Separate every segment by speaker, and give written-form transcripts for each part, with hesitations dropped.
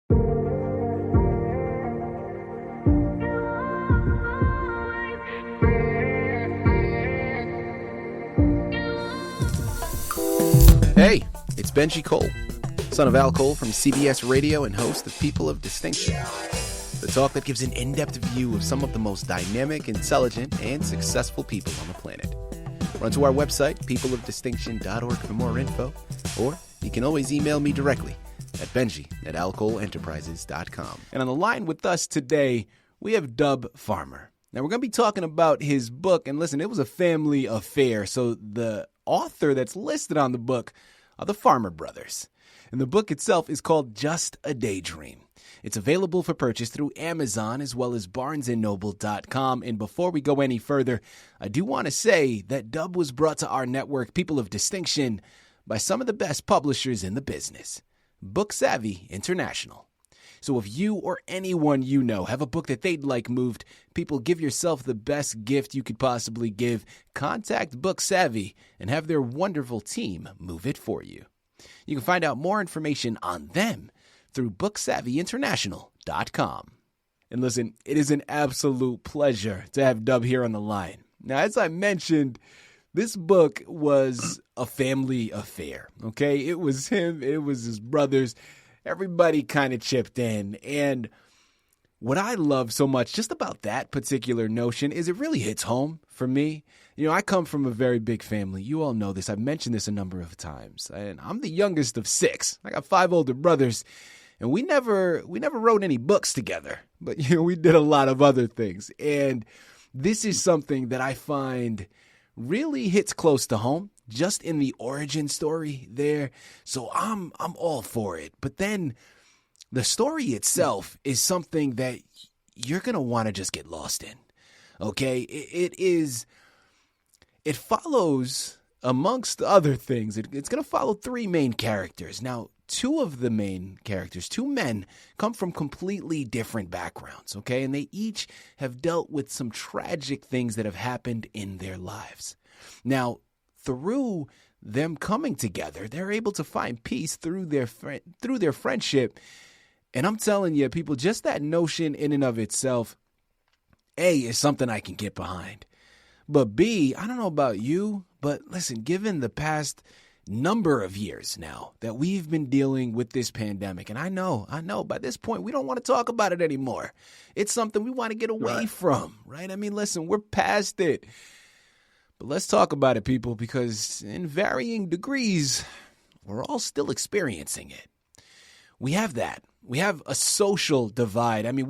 Speaker 1: Hey, it's Benji Cole, son of Al Cole from CBS Radio and host of People of Distinction, the talk that gives an in-depth view of some of the most dynamic, intelligent, and successful people on the planet. Run to our website, peopleofdistinction.org for more info, or you can always email me directly at benji@alcoleenterprises.com. And on the line with us today, we have Dub Farmer. Now, we're going to be talking about his book, and listen, it was a family affair, so the author that's listed on the book are the Farmer brothers. And the book itself is called Just a Daydream. It's available for purchase through Amazon as well as Barnes&Noble.com. And before we go any further, I do want to say that Dub was brought to our network, People of Distinction, by some of the best publishers in the business, Book Savvy International. So if you or anyone you know have a book that they'd like moved, people, give yourself the best gift you could possibly give. Contact Book Savvy and have their wonderful team move it for you. You can find out more information on them through booksavvyinternational.com. And listen, it is an absolute pleasure to have Dub here on the line. Now, as I mentioned, this book was a family affair, okay? It was him, it was his brothers. Everybody kind of chipped in. And what I love so much just about that particular notion is it really hits home for me. You know, I come from a very big family. You all know this. I've mentioned this a number of times. And I'm the youngest of 6. I got 5 older brothers. And we never wrote any books together. But, you know, we did a lot of other things. And this is something that I find really hits close to home, just in the origin story there. So I'm all for it. But then the story itself is something that you're going to want to just get lost in. Okay? It follows, amongst other things, it's going to follow 3 main characters. Now, 2 of the main characters, 2 men, come from completely different backgrounds, okay? And they each have dealt with some tragic things that have happened in their lives. Now, through them coming together, they're able to find peace through their friendship. And I'm telling you, people, just that notion in and of itself, A, is something I can get behind. But B, I don't know about you, but listen, given the past number of years now that we've been dealing with this pandemic, and I know, by this point, we don't want to talk about it anymore. It's something we want to get away from, right? I mean, listen, we're past it. But let's talk about it, people, because in varying degrees, we're all still experiencing it. We have that. We have a social divide. I mean,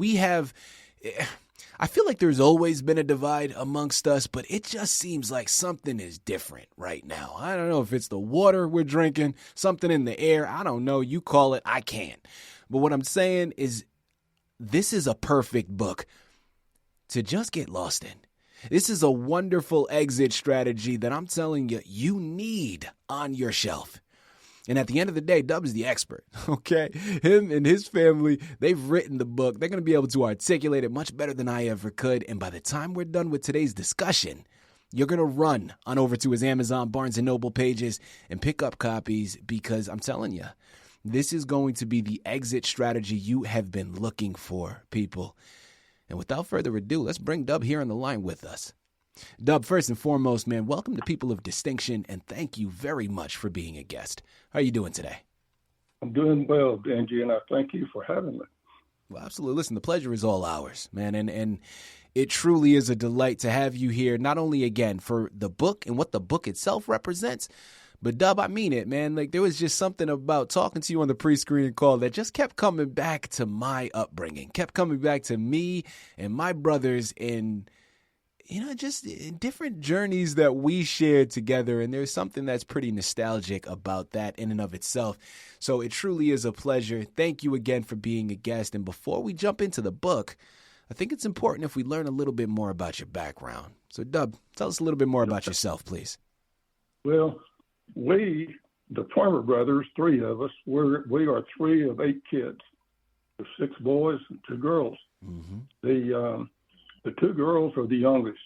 Speaker 1: I feel like there's always been a divide amongst us, but it just seems like something is different right now. I don't know if it's the water we're drinking, something in the air. I don't know. You call it. I can't. But what I'm saying is this is a perfect book to just get lost in. This is a wonderful exit strategy that I'm telling you, you need on your shelf. And at the end of the day, Dub is the expert, okay? Him and his family, they've written the book. They're going to be able to articulate it much better than I ever could. And by the time we're done with today's discussion, you're going to run on over to his Amazon, Barnes & Noble pages and pick up copies because I'm telling you, this is going to be the exit strategy you have been looking for, people. And without further ado, let's bring Dub here on the line with us. Dub, first and foremost, man, welcome to People of Distinction, and thank you very much for being a guest. How are you doing today?
Speaker 2: I'm doing well, Benji, and I thank you for having me.
Speaker 1: Well, absolutely. Listen, the pleasure is all ours, man, and it truly is a delight to have you here, not only, again, for the book and what the book itself represents, but Dub, I mean it, man. Like, there was just something about talking to you on the pre-screen call that just kept coming back to my upbringing, kept coming back to me and my brothers in, you know, just different journeys that we shared together. And there's something that's pretty nostalgic about that in and of itself. So it truly is a pleasure. Thank you again for being a guest. And before we jump into the book, I think it's important if we learn a little bit more about your background. So Dub, tell us a little bit more about yourself, please.
Speaker 2: Well, we, the Farmer brothers, 3 of us, we are 3 of 8 kids. There's 6 boys and 2 girls. Mm-hmm. The 2 girls are the youngest.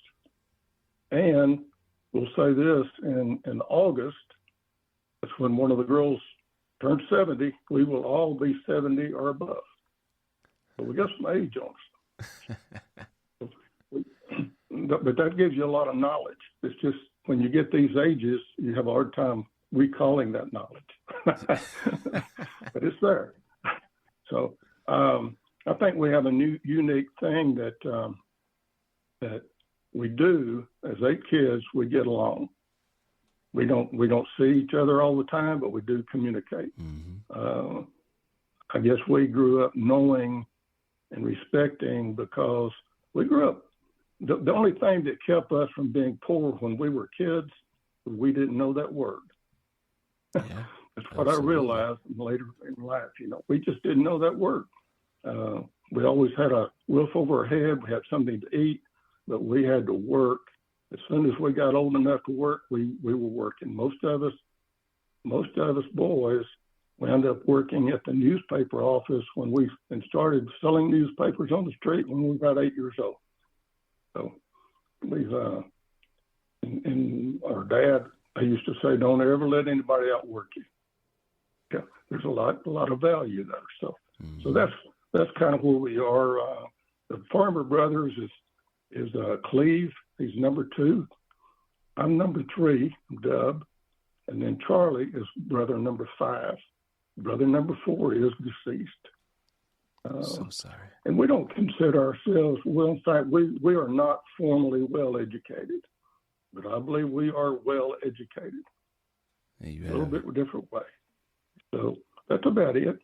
Speaker 2: And we'll say this, in August, that's when one of the girls turned 70. We will all be 70 or above. So we got some age on us. But that gives you a lot of knowledge. It's just when you get these ages, you have a hard time recalling that knowledge. But it's there. So I think we have a new unique thing that we do as 8 kids. We get along. We don't see each other all the time, but we do communicate. Mm-hmm. I guess we grew up knowing and respecting because we grew up. The only thing that kept us from being poor when we were kids was we didn't know that word. Yeah, that's what absolutely. I realized later in life. We just didn't know that word. We always had a roof over our head. We had something to eat, but we had to work. As soon as we got old enough to work, we were working. Most of us boys wound up working at the newspaper office and started selling newspapers on the street when we were about 8 years old. So we've, and our dad, I used to say, don't ever let anybody outwork you. Yeah, there's a lot of value there. So, mm-hmm. So that's kind of where we are. The Farmer Brothers is Cleve. He's number 2. I'm number 3, Dub. And then Charlie is brother number 5. Brother number 4 is deceased.
Speaker 1: So sorry.
Speaker 2: And we don't consider ourselves, well, in fact, we are not formally well educated, but I believe we are well educated. A little bit of a different way. So that's about it.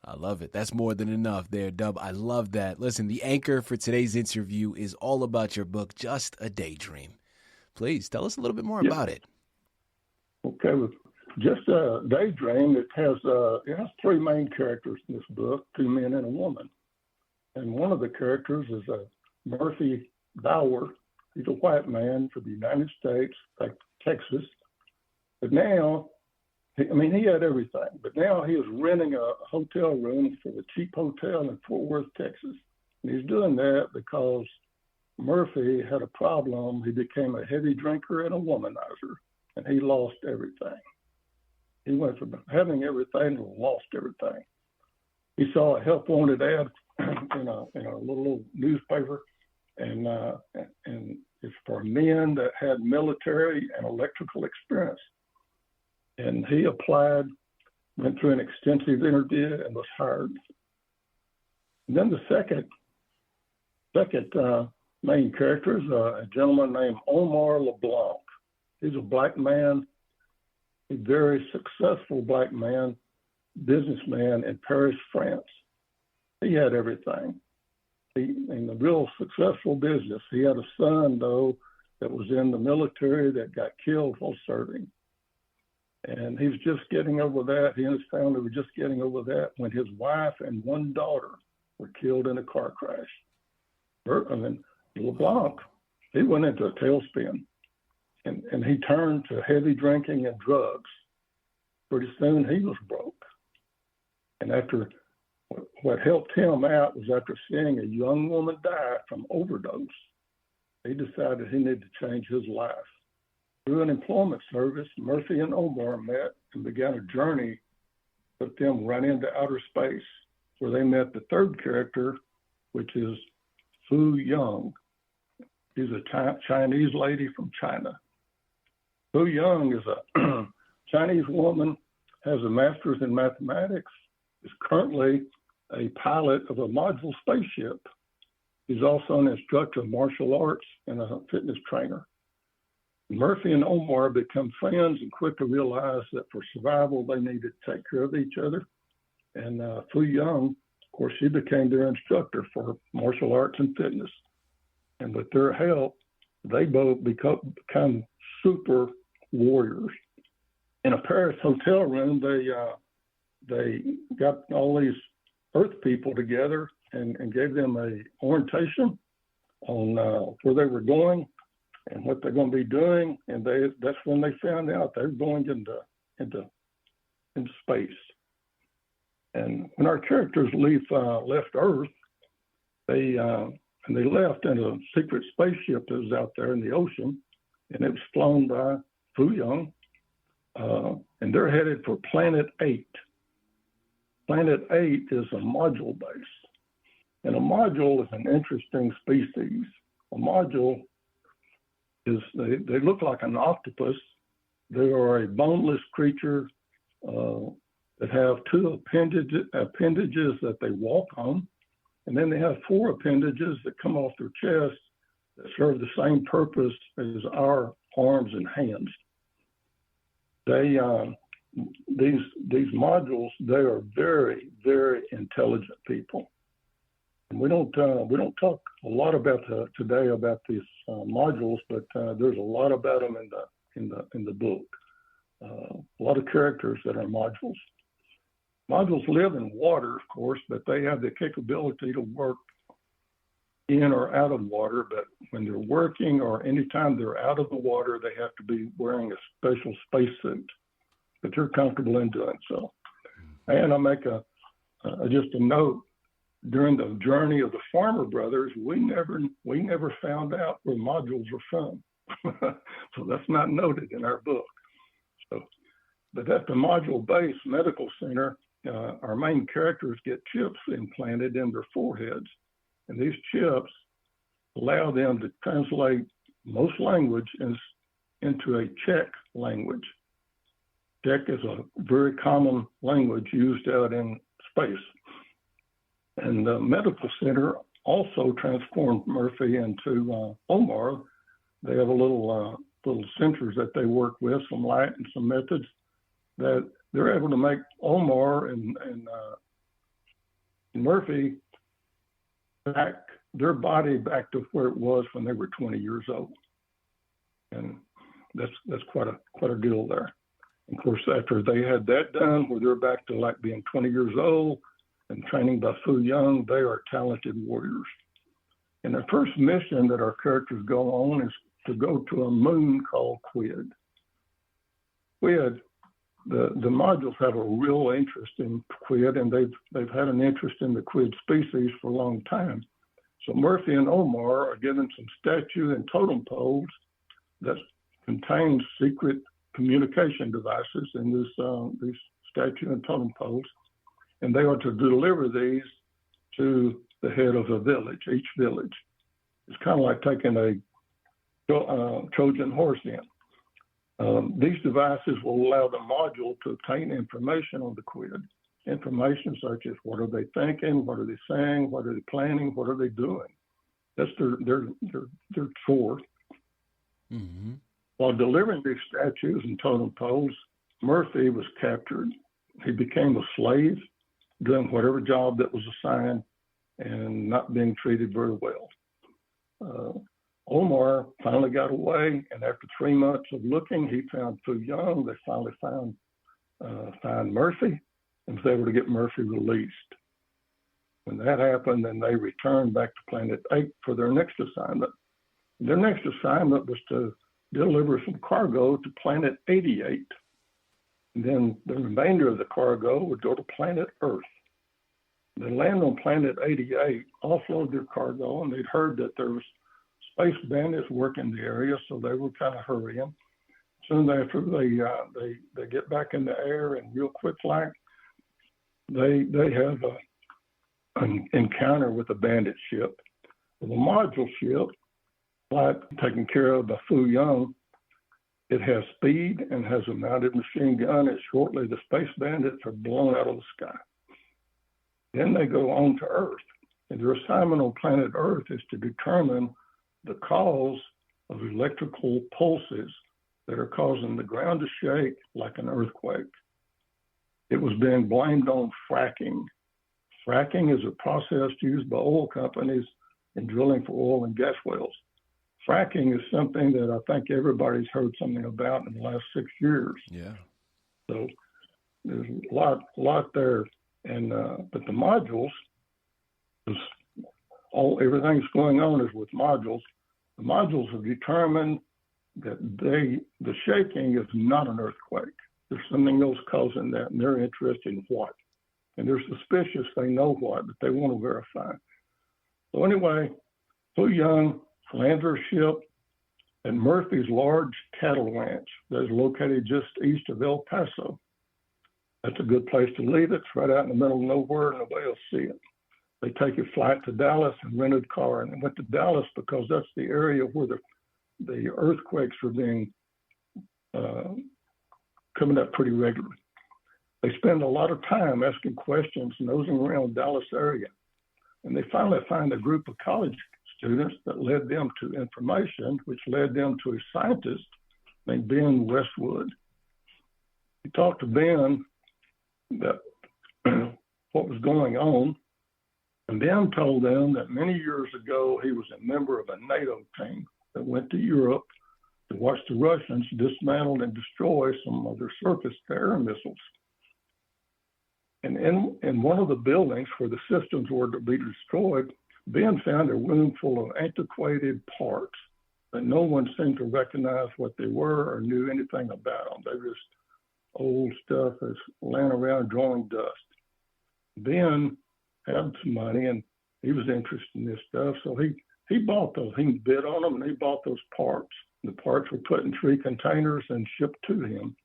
Speaker 1: I love it. That's more than enough there, Dub. I love that. Listen, the anchor for today's interview is all about your book, Just a Daydream. Please tell us a little bit more about it.
Speaker 2: Okay. Well, Just a Daydream, it has 3 main characters in this book, 2 men and a woman. And one of the characters is Murphy Bauer. He's a white man from the United States, like Texas. But now, he had everything. But now he is renting a hotel room for a cheap hotel in Fort Worth, Texas. And he's doing that because Murphy had a problem. He became a heavy drinker and a womanizer, and he lost everything. He went from having everything to lost everything. He saw a help wanted ad in a little newspaper, and it's for men that had military and electrical experience. And he applied, went through an extensive interview, and was hired. And then the second main character is a gentleman named Omar LeBlanc. He's a black man, a very successful black man, businessman in Paris, France. He had everything. In a real successful business. He had a son, though, that was in the military that got killed while serving. And he was just getting over that. He and his family were just getting over that when his wife and 1 daughter were killed in a car crash. LeBlanc, he went into a tailspin. And he turned to heavy drinking and drugs. Pretty soon he was broke. And what helped him out was after seeing a young woman die from overdose, he decided he needed to change his life. Through an employment service, Murphy and Omar met and began a journey with them run into outer space, where they met the third character, which is Fu Young. She's a Chinese lady from China. Fu Young is a Chinese woman, has a master's in mathematics, is currently a pilot of a module spaceship. He's also an instructor of martial arts and a fitness trainer. Murphy and Omar become friends and quickly realize that for survival, they need to take care of each other. And Fu Young, of course, she became their instructor for martial arts and fitness. And with their help, they both become super warriors. In a Paris hotel room, they got all these Earth people together and gave them a orientation on where they were going and what they're going to be doing. And that's when they found out they were going into space. And when our characters left Earth, they left in a secret spaceship that was out there in the ocean, and it was flown by Fu Young, and they're headed for Planet 8. Planet 8 is a module base. And a module is an interesting species. A module is, they look like an octopus. They are a boneless creature that have two appendages that they walk on. And then they have four appendages that come off their chest that serve the same purpose as our arms and hands. These modules, they are very, very intelligent people. And we don't talk a lot about today about these modules, but there's a lot about them in the book. A lot of characters that are modules. Modules live in water, of course, but they have the capability to work in or out of water. But when they're working or anytime they're out of the water, they have to be wearing a special spacesuit. But they're comfortable in doing so. And I'll make just a note. During the journey of the Farmer Brothers, we never found out where modules were from. So that's not noted in our book. So, but at the module base medical center, our main characters get chips implanted in their foreheads. And these chips allow them to translate most language into a Czech language. Czech is a very common language used out in space. And the medical center also transformed Murphy into Omar. They have a little sensors that they work with, some light and some methods that they're able to make Omar and Murphy their body back to where it was when they were 20 years old. And that's quite a deal there. Of course, after they had that done, where they're back to like being 20 years old and training by Fu Young, they are talented warriors. And the first mission that our characters go on is to go to a moon called Quid. The modules have a real interest in Quid, and they've had an interest in the Quid species for a long time. So Murphy and Omar are given some statue and totem poles that contain secret communication devices in these statue and totem poles, and they are to deliver these to the head of a village, each village. It's kind of like taking a Trojan horse in. These devices will allow the module to obtain information on the Quid, information such as what are they thinking, what are they saying, what are they planning, what are they doing. That's their chore. Mm-hmm. While delivering these statues and totem poles, Murphy was captured. He became a slave, doing whatever job that was assigned and not being treated very well. Omar finally got away, and after 3 months of looking, he found Fu Young. They finally found Murphy and was able to get Murphy released. When that happened, then they returned back to Planet 8 for their next assignment. Their next assignment was to deliver some cargo to Planet 88. And then the remainder of the cargo would go to Planet Earth. They land on Planet 88, offload their cargo, and they'd heard that there was space bandits working the area, so they were kind of hurrying. Soon after, they get back in the air, and real quick, like they have an encounter with a bandit ship. The module ship, like taken care of by Fu Young, it has speed and has a mounted machine gun, and shortly the space bandits are blown out of the sky. Then they go on to Earth, and their assignment on planet Earth is to determine the cause of electrical pulses that are causing the ground to shake like an earthquake. It was being blamed on fracking. Fracking is a process used by oil companies in drilling for oil and gas wells. Fracking is something that I think everybody's heard something about in the last 6 years.
Speaker 1: Yeah.
Speaker 2: So there's a lot there. And but the modules, everything's going on is with modules. The modules have determined that the shaking is not an earthquake. There's something else causing that, and they're interested in what. And they're suspicious they know what, but they want to verify. So anyway, Fu Young lands her ship at Murphy's large cattle ranch that is located just east of El Paso. That's a good place to leave it. It's right out in the middle of nowhere, and nobody will see it. they take a flight to Dallas and rented a car, and they went to Dallas because that's the area where the earthquakes were being coming up pretty regularly. They spend a lot of time asking questions, nosing around the Dallas area, and they finally find a group of college students that led them to information, which led them to a scientist named Ben Westwood. He talked to Ben that what was going on, and Ben told them that many years ago he was a member of a NATO team that went to Europe to watch the Russians dismantle and destroy some of their surface-to-air missiles. And in one of the buildings where the systems were to be destroyed, Ben found a room full of antiquated parts that no one seemed to recognize what they were or knew anything about them. They were just old stuff that's laying around drawing dust. Ben had some money and he was interested in this stuff, so he bought those. He bid on them and he bought those parts. The parts were put in 3 containers and shipped to him.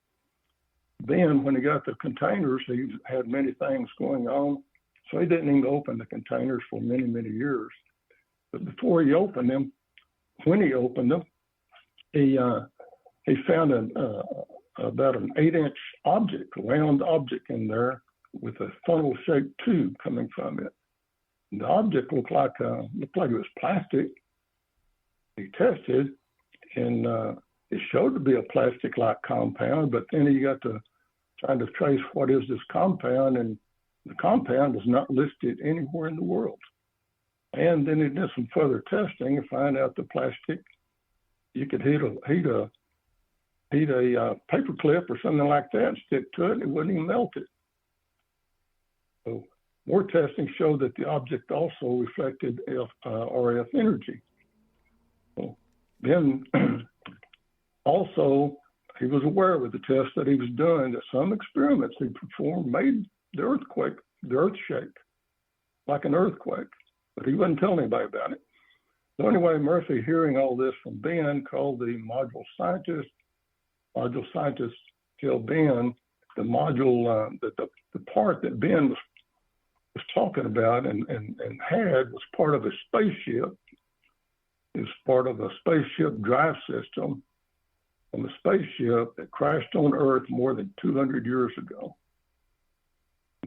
Speaker 2: Then when he got the containers, he had many things going on, so he didn't even open the containers for many, many years. But before he opened them, when he opened them, he found about an 8-inch object, a round object in there with a funnel-shaped tube coming from it. And the object looked like it was plastic. He tested, and it showed to be a plastic-like compound, but then he got to trying to trace what is this compound, and the compound is not listed anywhere in the world. And then he did some further testing and find out the plastic, you could heat a paper clip or something like that and stick to it, and it wouldn't even melt it. So more testing showed that the object also reflected RF energy. So then also, he was aware with the test that he was doing that some experiments he performed made the earth shake, like an earthquake, but he wouldn't tell anybody about it. So anyway, Murphy, hearing all this from Ben, called the module scientist. Module scientist tell Ben the module, the part that Ben was talking about and had was part of a spaceship. It was part of a spaceship drive system from a spaceship that crashed on Earth more than 200 years ago.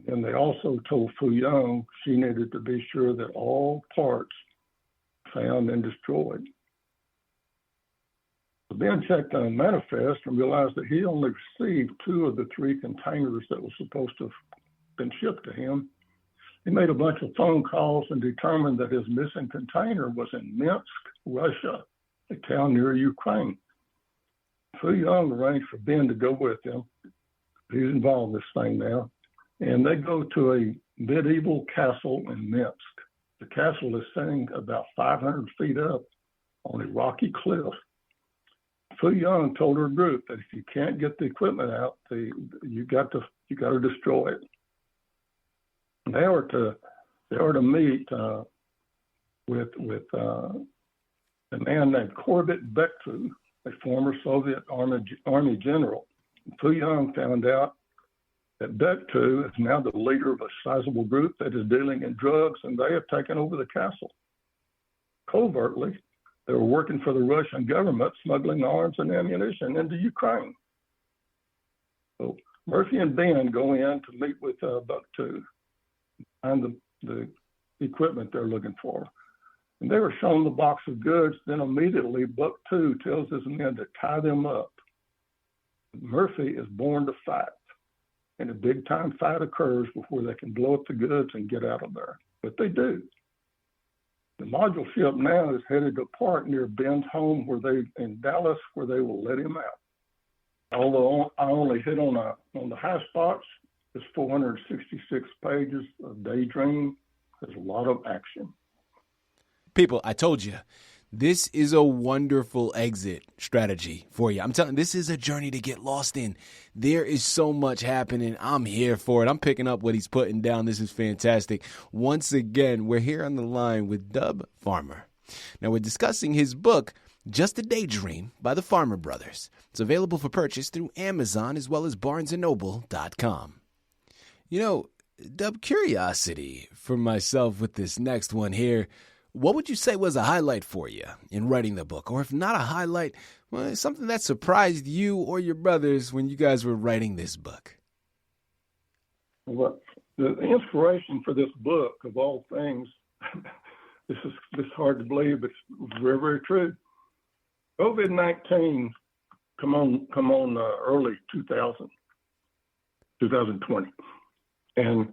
Speaker 2: And they also told Fu Young she needed to be sure that all parts found and destroyed. So Ben checked on manifest and realized that he only received 2 of the 3 containers that was supposed to have been shipped to him. He made a bunch of phone calls and determined that his missing container was in Minsk, Russia, a town near Ukraine. Fu Young arranged for Ben to go with him. He's involved in this thing now. And they go to a medieval castle in Minsk. The castle is sitting about 500 feet up on a rocky cliff. Fu Young told her group that if you can't get the equipment out, you got to destroy it. And they are to meet with a man named Corbett Bektu, a former Soviet Army general. Fu Young found out that Bektu is now the leader of a sizable group that is dealing in drugs, and they have taken over the castle. Covertly, they were working for the Russian government, smuggling arms and ammunition into Ukraine. So Murphy and Ben go in to meet with Bektu and the equipment they're looking for. And they were shown the box of goods, then immediately Bektu tells his men to tie them up. Murphy is born to fight, and a big-time fight occurs before they can blow up the goods and get out of there. But they do. The module ship now is headed to a park near Ben's home in Dallas, where they will let him out. Although I only hit on the high spots, there's 466 pages of daydream. There's a lot of action.
Speaker 1: People, I told you, this is a wonderful exit strategy for you. I'm telling you, this is a journey to get lost in. There is so much happening. I'm here for it. I'm picking up what he's putting down. This is fantastic. Once again, we're here on the line with Dub Farmer. Now, we're discussing his book, Just a Daydream by the Farmer Brothers. It's available for purchase through Amazon as well as Barnes&Noble.com. You know, Dub, curiosity for myself with this next one here. What would you say was a highlight for you in writing the book? Or if not a highlight, well, something that surprised you or your brothers when you guys were writing this book?
Speaker 2: Well, the inspiration for this book, of all things, this is hard to believe, but it's very, very true. COVID-19 come on early 2020. And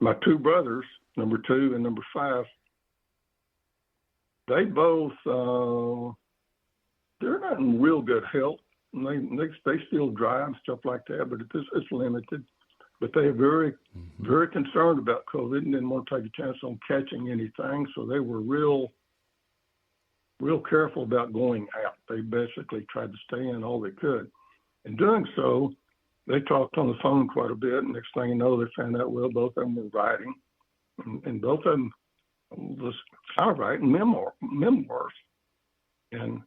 Speaker 2: my two brothers, number 2 and number 5, they both, they're not in real good health. They still drive and stuff like that, but it's limited. But they're very, very concerned about COVID and didn't want to take a chance on catching anything. So they were real careful about going out. They basically tried to stay in all they could. In doing so, they talked on the phone quite a bit. And next thing you know, they found out, well, both of them were writing. And both of them was writing memoirs. And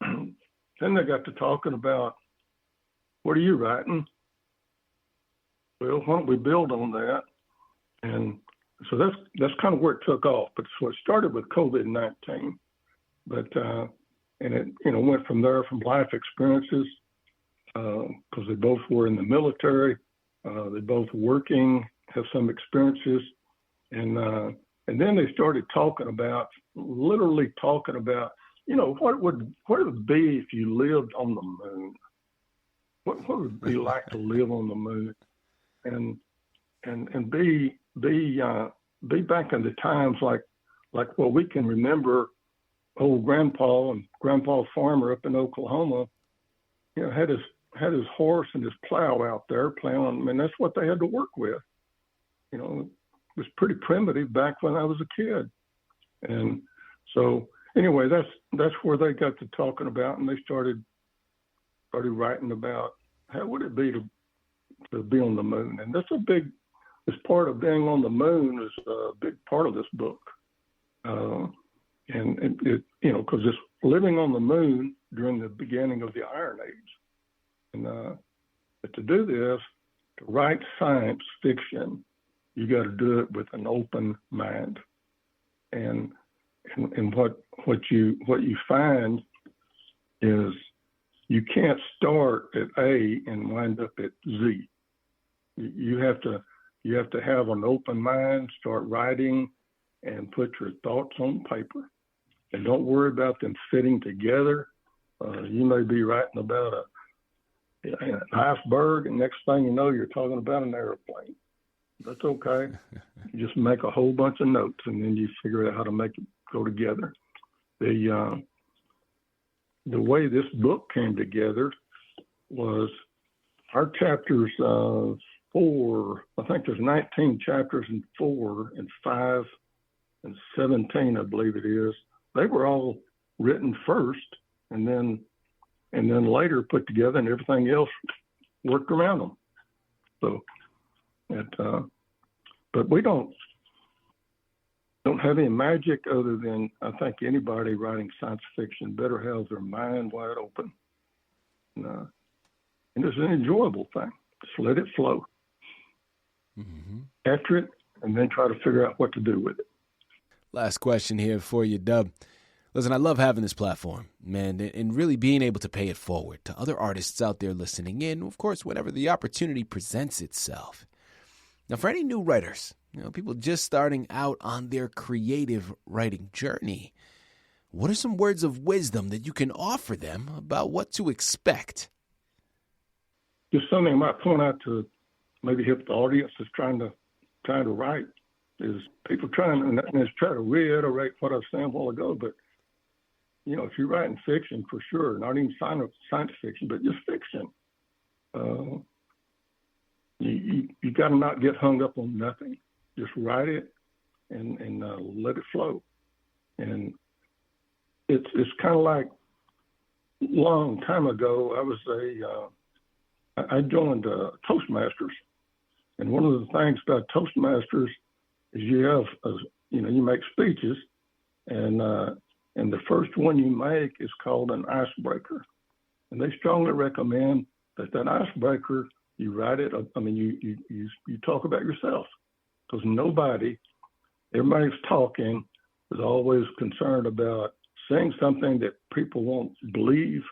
Speaker 2: then they got to talking about, what are you writing? Well, why don't we build on that? And so that's kind of where it took off. But so it started with COVID-19, but and it went from there, from life experiences, because they both were in the military, they both working, have some experiences, and then they started literally talking about, what would it be if you lived on the moon? What would it be like to live on the moon? And be back in the times like what we can remember. Old Grandpa Farmer up in Oklahoma, had his horse and his plow out there plowing. I mean, that's what they had to work with. It was pretty primitive back when I was a kid. And so anyway, that's where they got to talking about, and they started writing about how would it be to be on the moon. And that's this part of being on the moon is a big part of this book. And it because it's living on the moon during the beginning of the Iron Age. And but to do this, to write science fiction, you got to do it with an open mind. And what you find is you can't start at A and wind up at Z. You have to have an open mind, start writing, and put your thoughts on paper. And don't worry about them fitting together. You may be writing about an iceberg, and next thing you know, you're talking about an airplane. That's okay. You just make a whole bunch of notes, and then you figure out how to make it go together. The way this book came together was our chapters 4. I think there's 19 chapters in 4 and 5 and 17, I believe it is. They were all written first, and then later put together, and everything else worked around them. So, but we don't have any magic other than, I think anybody writing science fiction better have their mind wide open, and it's an enjoyable thing. Just let it flow. After it, and then try to figure out what to do with it.
Speaker 1: Last question here for you, Dub. Listen, I love having this platform, man, and really being able to pay it forward to other artists out there listening in, of course, whenever the opportunity presents itself. Now, for any new writers, people just starting out on their creative writing journey, what are some words of wisdom that you can offer them about what to expect?
Speaker 2: Just something I might point out to maybe help the audience that's trying to write is people try to reiterate what I was saying a while ago, but if you're writing fiction, for sure, not even science fiction, but just fiction, you got to not get hung up on nothing. Just write it and let it flow. And it's kind of like a long time ago, I joined Toastmasters. And one of the things about Toastmasters is you have, you make speeches, and the first one you make is called an icebreaker. And they strongly recommend that icebreaker, You write it. I mean, you talk about yourself, because everybody's talking is always concerned about saying something that people won't believe.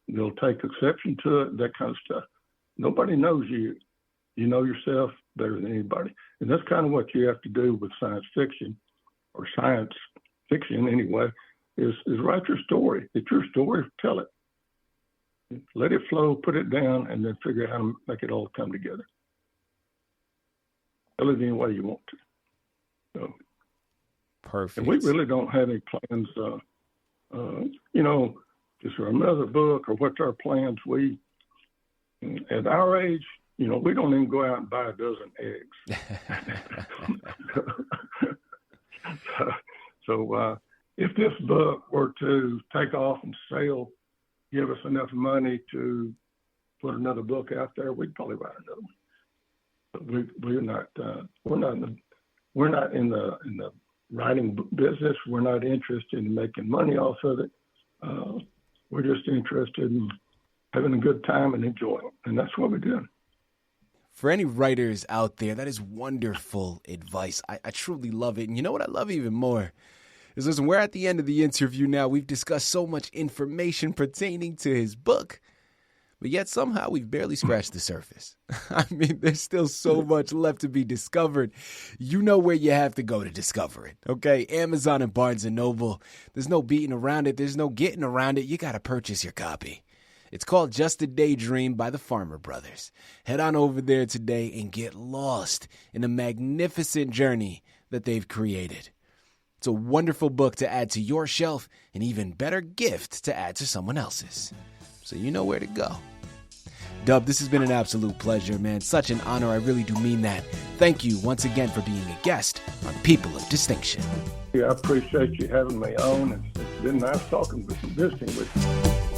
Speaker 2: They'll take exception to it, that kind of stuff. Nobody knows you. You know yourself better than anybody. And that's kind of what you have to do with science fiction, or science fiction anyway, is write your story. It's your story, tell it. Let it flow, put it down, and then figure out how to make it all come together. Tell it any way you want to. So,
Speaker 1: perfect.
Speaker 2: And we really don't have any plans, is there another book or what's our plans? At our age, we don't even go out and buy a dozen eggs. So if this book were to take off and sell, give us enough money to put another book out there, we'd probably write another one. But we're not in the writing business. We're not interested in making money off of it. We're just interested in having a good time and enjoying it, and that's what we're doing.
Speaker 1: For any writers out there, that is wonderful advice. I truly love it. And you know what I love even more? Is listen, we're at the end of the interview now. We've discussed so much information pertaining to his book, but yet somehow we've barely scratched the surface. I mean, there's still so much left to be discovered. You know where you have to go to discover it, okay? Amazon and Barnes&Noble. There's no beating around it. There's no getting around it. You got to purchase your copy. It's called Just a Daydream by the Farmer Brothers. Head on over there today and get lost in the magnificent journey that they've created. It's a wonderful book to add to your shelf, an even better gift to add to someone else's. So you know where to go. Dub, this has been an absolute pleasure, man. Such an honor. I really do mean that. Thank you once again for being a guest on People of Distinction.
Speaker 2: Yeah, I appreciate you having me on. It's been nice talking with you, visiting with you.